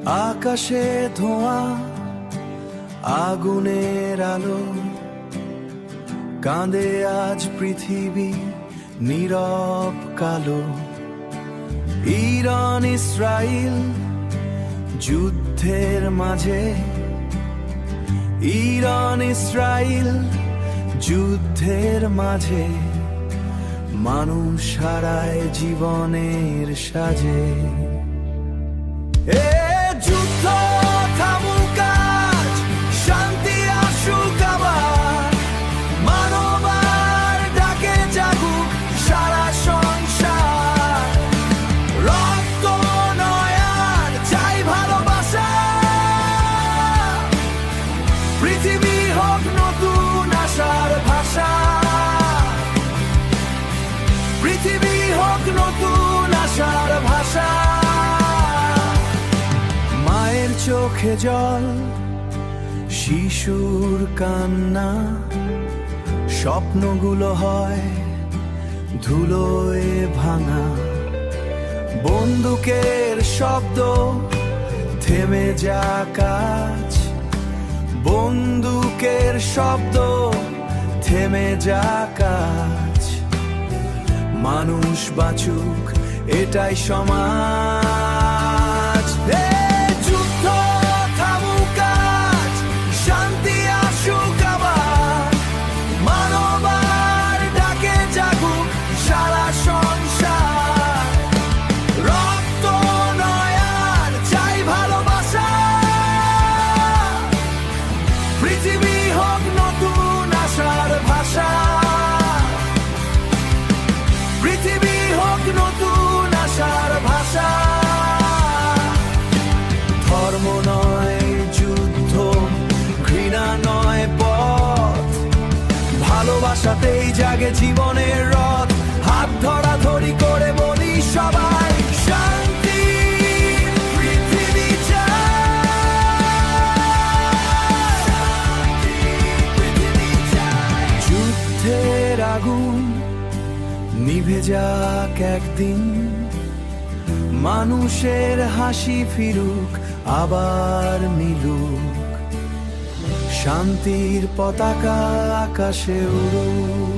আকাশে ধোঁয়া, আগুনের আলো, কাঁদে আজ পৃথিবী নীরব কালো। ইরান ইসরাইল যুদ্ধের মাঝে, ইরান ইসরাইল যুদ্ধের মাঝে, মানুষ হারায় জীবনের সাজে। এ যুদ্ধ থামুক আজ, শান্তি আসুক আবার, মানবার ডাকে জাগুক সারা সংসার। রক্ত নয় আর চাই ভালোবাসা, পৃথিবী হোক নতুন আশার ভাষা, পৃথিবী হোক নতুন আশার ভাষা। মায়ের চোখে জল, শিশুর কান্না, স্বপ্নগুলো হয় ধুলোয় ভাঙা। বন্দুকের শব্দ থেমে যাক আজ, বন্দুকের শব্দ থেমে যাক আজ। মানুষ বাঁচুক এটাই সমাজ। যুদ্ধ থামুক আজ, শান্তি আসুক আবার, মানবার ডাকে জাগুক সারা সংসার। রক্ত নয় আর চাই ভালোবাসা, পৃথিবী হোক নতুন আশার ভাষা, পৃথিবী হোক নতুন আশার ভাষা। ধর্ম নয় যুদ্ধ, ঘৃণা নয় পথ, ভালোবাসাতেই জাগে জীবনের রথ। হাত ধরাধরি করে বলি সবাই, শান্তি পৃথিবী চাই। যুদ্ধের আগুন নিভে যাক একদিন, মানুষের হাসি ফিরুক আবার মিলুক, শান্তির পতাকা আকাশে উড়ুক।